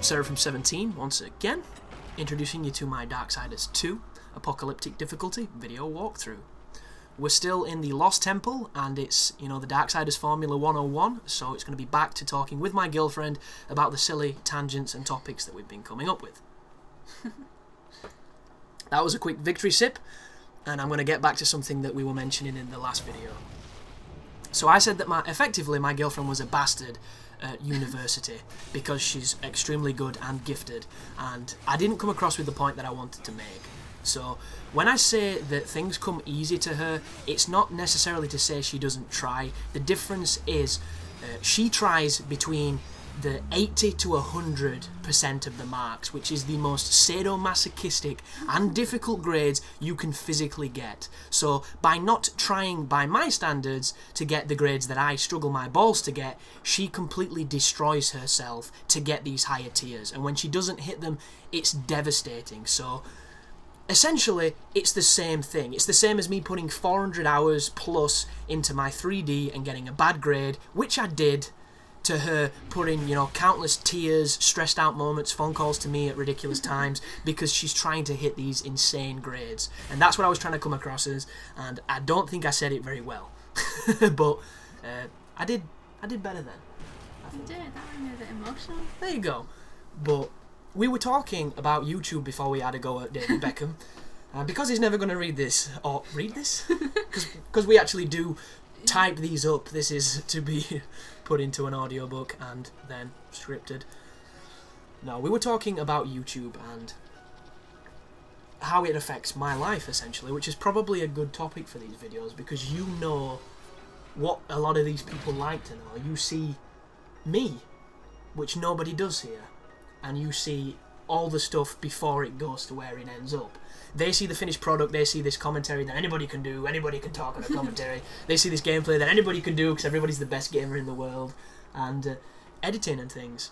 Seraphim17 once again, introducing you to my Darksiders 2 Apocalyptic difficulty video walkthrough. We're still in the Lost Temple, and it's, you know, the Darksiders Formula 101, so it's going to be back to talking with my girlfriend about the silly tangents and topics that we've been coming up with. That was a quick victory sip, and I'm going to get back to something that we were mentioning in the last video. So I said that effectively my girlfriend was a bastard at university because she's extremely good and gifted, and I didn't come across with the point that I wanted to make. So when I say that things come easy to her, it's not necessarily to say she doesn't try. The difference is she tries between the 80 to 100% of the marks, which is the most sadomasochistic and difficult grades you can physically get. So by not trying by my standards to get the grades that I struggle my balls to get, she completely destroys herself to get these higher tiers, and when she doesn't hit them, it's devastating. So essentially, it's the same thing. It's the same as me putting 400 hours plus into my 3D and getting a bad grade, which I did, to her putting, you know, countless tears, stressed out moments, phone calls to me at ridiculous times because she's trying to hit these insane grades. And that's what I was trying to come across as, and I don't think I said it very well. But I did better then. You did, that made me a bit emotional. There you go. But we were talking about YouTube before we had a go at David Beckham. Because he's never going to read this, or read this? Because we actually do type these up. This is to be put into an audiobook and then scripted. No, we were talking about YouTube and how it affects my life, essentially, which is probably a good topic for these videos because you know what a lot of these people like to know. You see me, which nobody does here, and you see all the stuff before it goes to where it ends up. They see the finished product, they see this commentary that anybody can do, anybody can talk on a commentary, they see this gameplay that anybody can do because everybody's the best gamer in the world, and editing and things.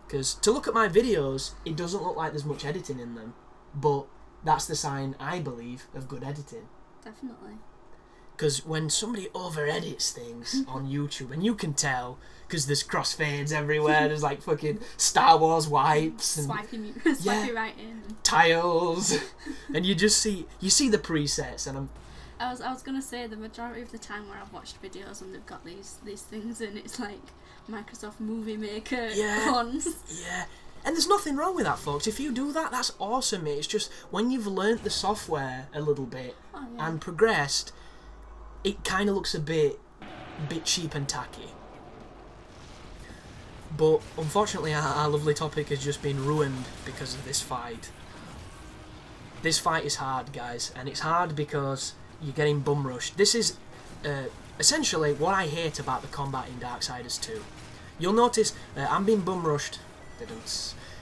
Because to look at my videos, it doesn't look like there's much editing in them, but that's the sign, I believe, of good editing. Definitely. Because when somebody over-edits things on YouTube, and you can tell, because there's crossfades everywhere, there's like fucking Star Wars wipes, and swipe you right in. Tiles, and you just see, the presets, and I was gonna say the majority of the time where I've watched videos and they've got these things and it's like Microsoft Movie Maker fonts. Yeah. And there's nothing wrong with that, folks. If you do that, that's awesome. It's just when you've learnt the software a little bit and progressed, it kind of looks a bit cheap and tacky. But unfortunately, our lovely topic has just been ruined because of this fight. This fight is hard, guys, and it's hard because you're getting bum rushed. This is essentially what I hate about the combat in Darksiders 2. You'll notice I'm being bum rushed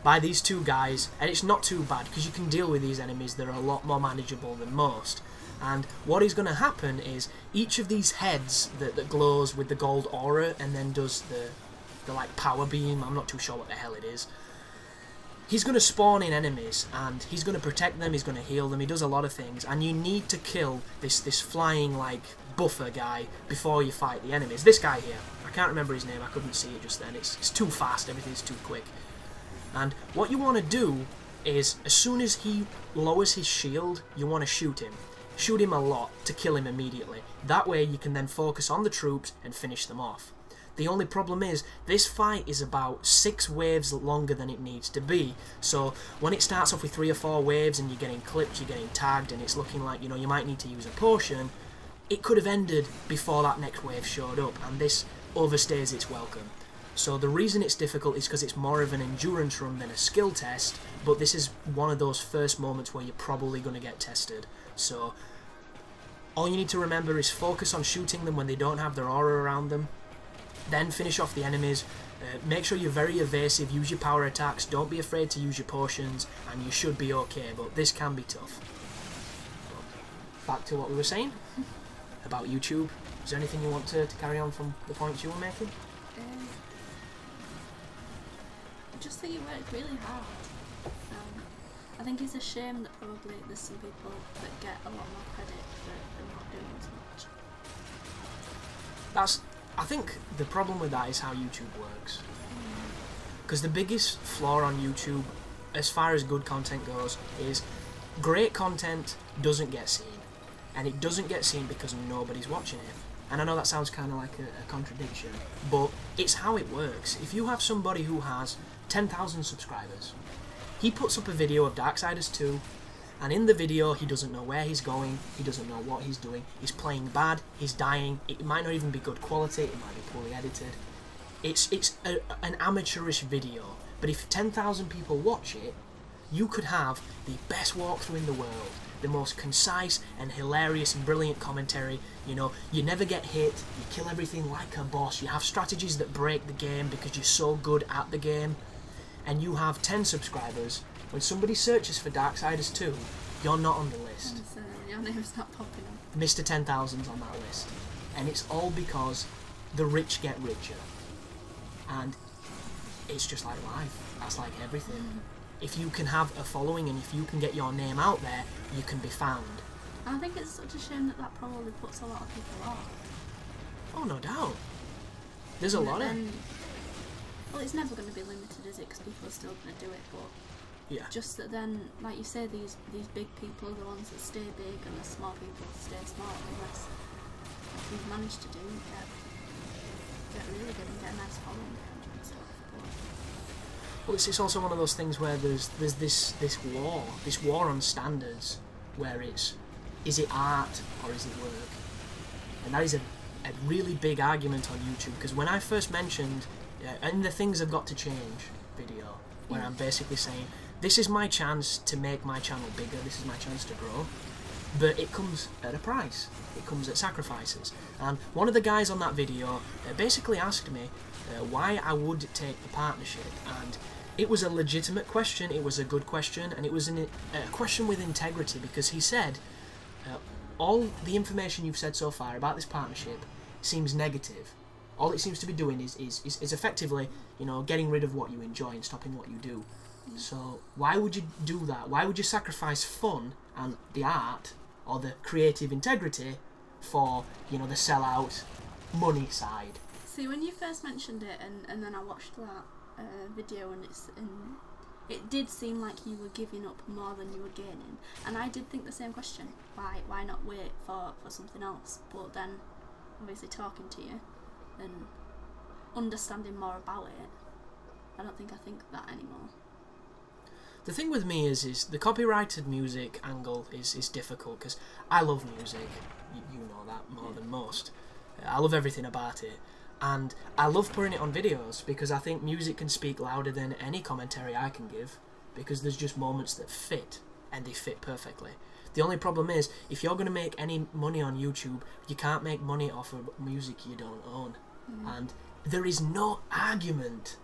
by these two guys, and it's not too bad because you can deal with these enemies that are a lot more manageable than most. And what is going to happen is each of these heads that glows with the gold aura and then does the like power beam, I'm not too sure what the hell it is, he's going to spawn in enemies and he's going to protect them, he's going to heal them, he does a lot of things, and you need to kill this flying like buffer guy before you fight the enemies. This guy here, I can't remember his name, I couldn't see it just then, it's too fast, everything's too quick. And what you want to do is as soon as he lowers his shield, you want to shoot him. Shoot him a lot to kill him immediately. That way you can then focus on the troops and finish them off. The only problem is, this fight is about 6 waves longer than it needs to be. So when it starts off with 3 or 4 waves and you're getting clipped, you're getting tagged, and it's looking like, you know, you might need to use a potion, it could have ended before that next wave showed up, and this overstays its welcome. So the reason it's difficult is because it's more of an endurance run than a skill test, but this is one of those first moments where you're probably going to get tested. So all you need to remember is focus on shooting them when they don't have their aura around them, then finish off the enemies, make sure you're very evasive, use your power attacks, don't be afraid to use your potions, and you should be okay, but this can be tough. Back to what we were saying about YouTube. Is there anything you want to carry on from the points you were making? Just that you work really hard. I think it's a shame that probably there's some people that get a lot more credit for not doing as much. I think the problem with that is how YouTube works. Because the biggest flaw on YouTube, as far as good content goes, is great content doesn't get seen. And it doesn't get seen because nobody's watching it. And I know that sounds kind of like a contradiction, but it's how it works. If you have somebody who has 10,000 subscribers, he puts up a video of Darksiders 2, and in the video he doesn't know where he's going, he doesn't know what he's doing, he's playing bad, he's dying, it might not even be good quality, it might be poorly edited. It's an amateurish video, but if 10,000 people watch it, you could have the best walkthrough in the world, the most concise and hilarious and brilliant commentary. You know, you never get hit, you kill everything like a boss, you have strategies that break the game because you're so good at the game, and you have 10 subscribers. When somebody searches for Darksiders 2, you're not on the list. Your name's not popping up. Mr. 10,000's on that list. And it's all because the rich get richer. And it's just like life. That's like everything. If you can have a following and if you can get your name out there, you can be found. I think it's such a shame that probably puts a lot of people off. Oh, no doubt. There's a lot of... Well, it's never going to be limited, is it? Because people are still going to do it, but... Yeah. Just that then, like you say, these big people, the ones that stay big, and the small people stay small, unless we've managed to do, get really good and get a nice following and stuff. But... Well, it's also one of those things where there's this war on standards, where is it art or is it work? And that is a really big argument on YouTube, because when I first mentioned, and the things have got to change video, where I'm basically saying, this is my chance to make my channel bigger, this is my chance to grow, but it comes at a price, it comes at sacrifices. And one of the guys on that video basically asked me why I would take the partnership, and it was a legitimate question, it was a good question, and it was a question with integrity, because he said, all the information you've said so far about this partnership seems negative. All it seems to be doing is effectively, you know, getting rid of what you enjoy and stopping what you do. So why would you do that? Why would you sacrifice fun and the art or the creative integrity for, you know, the sellout money side? See, when you first mentioned it, and then I watched that video, and it did seem like you were giving up more than you were gaining, and I did think the same question. Why not wait for something else? But then, obviously, talking to you and understanding more about it, I don't think I think that anymore. The thing with me is the copyrighted music angle is difficult, because I love music, you know that more than most. I love everything about it, and I love putting it on videos, because I think music can speak louder than any commentary I can give, because there's just moments that fit, and they fit perfectly. The only problem is, if you're going to make any money on YouTube, you can't make money off of music you don't own. And there is no argument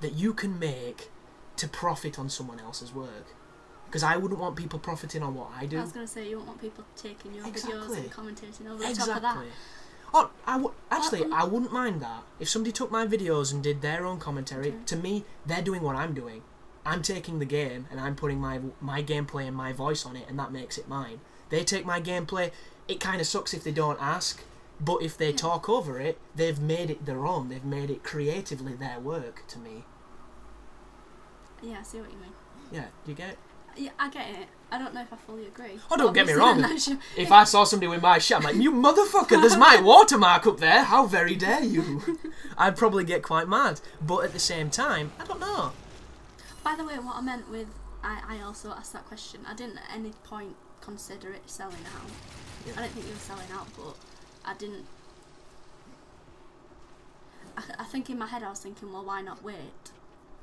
that you can make to profit on someone else's work, because I wouldn't want people profiting on what I do. I was going to say, you wouldn't want people taking your videos and commentating over the Exactly. top of that. Oh, I wouldn't mind that. If somebody took my videos and did their own commentary, to me, they're doing what I'm doing. I'm taking the game and I'm putting my gameplay and my voice on it, and that makes it mine. They take my gameplay, it kind of sucks if they don't ask, but if they talk over it, they've made it their own. They've made it creatively their work, to me. Yeah, I see what you mean. Yeah, do you get it? Yeah, I get it. I don't know if I fully agree. Oh, don't get me wrong. If I saw somebody with my shit, I'm like, you motherfucker, there's my watermark up there. How very dare you? I'd probably get quite mad. But at the same time, I don't know. By the way, what I meant with, I also asked that question. I didn't at any point consider it selling out. Yeah. I don't think you were selling out, but I didn't... I think in my head I was thinking, well, why not wait?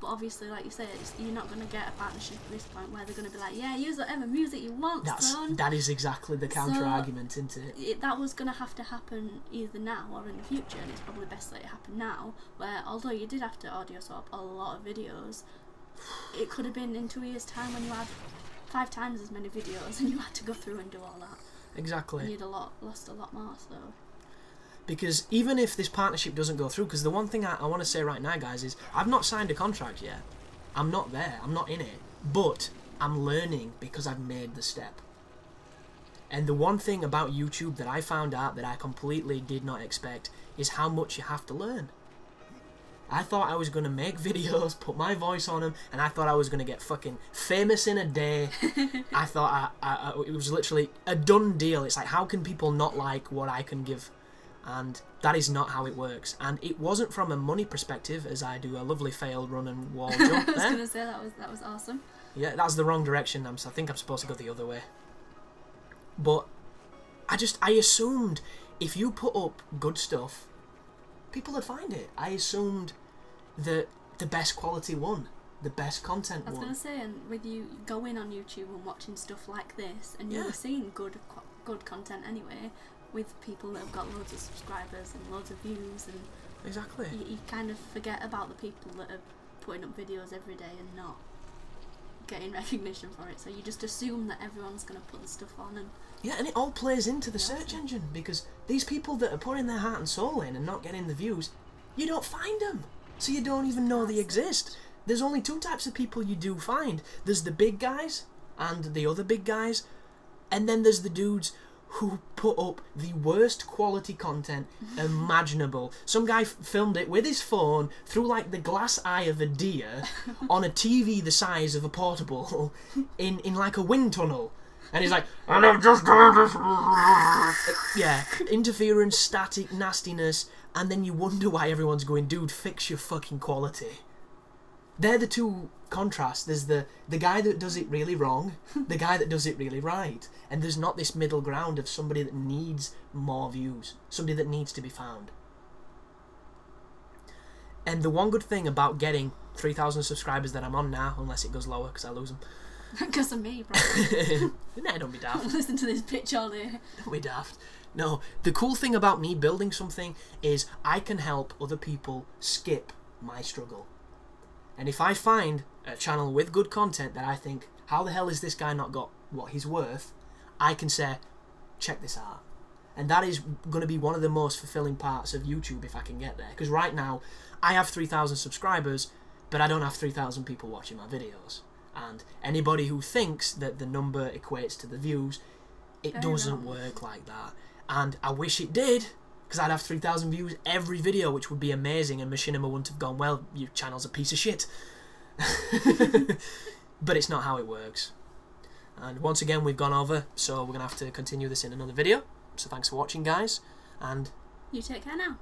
But obviously, like you said, you're not going to get a partnership at this point where they're going to be like, yeah, use whatever music you want, son. That is exactly the counter-argument, isn't it? That was going to have to happen either now or in the future, and it's probably best that it happened now, where although you did have to audio swap a lot of videos, it could have been in 2 years' time when you had 5 times as many videos and you had to go through and do all that. Exactly. And you'd lost a lot more, so... Because even if this partnership doesn't go through, because the one thing I want to say right now, guys, is I've not signed a contract yet. I'm not there. I'm not in it. But I'm learning because I've made the step. And the one thing about YouTube that I found out that I completely did not expect is how much you have to learn. I thought I was going to make videos, put my voice on them, and I thought I was going to get fucking famous in a day. I thought it was literally a done deal. It's like, how can people not like what I can give? And that is not how it works. And it wasn't from a money perspective, as I do a lovely failed run and wall jump there. I was going to say, that was awesome. Yeah, that's the wrong direction. I think I'm supposed to go the other way. But I assumed if you put up good stuff, people would find it. I assumed that the best quality won. The best content won. I was going to say, and with you going on YouTube and watching stuff like this, and you were seeing good content anyway, with people that have got loads of subscribers and loads of views, and exactly, you kind of forget about the people that are putting up videos every day and not getting recognition for it. So you just assume that everyone's going to put the stuff on, and yeah, and it all plays into the search engine, because these people that are putting their heart and soul in and not getting the views, you don't find them, so you don't even know they exist. There's only two types of people you do find. There's the big guys and the other big guys, and then there's the dudes who put up the worst quality content imaginable. Some guy filmed it with his phone through like the glass eye of a deer on a TV the size of a portable in like a wind tunnel. And he's like, and I've just done this. Yeah, interference, static, nastiness, and then you wonder why everyone's going, dude, fix your fucking quality. They're the two contrasts. There's the guy that does it really wrong, the guy that does it really right, and there's not this middle ground of somebody that needs more views, somebody that needs to be found. And the one good thing about getting 3,000 subscribers that I'm on now, unless it goes lower because I lose them. Because of me, probably. Nah, don't be daft. Listen to this pitch all day. Don't be daft. No, the cool thing about me building something is I can help other people skip my struggle. And if I find a channel with good content that I think, how the hell is this guy not got what he's worth, I can say, check this out. And that is going to be one of the most fulfilling parts of YouTube if I can get there. Because right now, I have 3,000 subscribers, but I don't have 3,000 people watching my videos. And anybody who thinks that the number equates to the views, it doesn't work like that. And I wish it did, because I'd have 3,000 views every video, which would be amazing, and Machinima wouldn't have gone, well, your channel's a piece of shit. But it's not how it works. And once again, we've gone over, so we're going to have to continue this in another video. So thanks for watching, guys, and you take care now.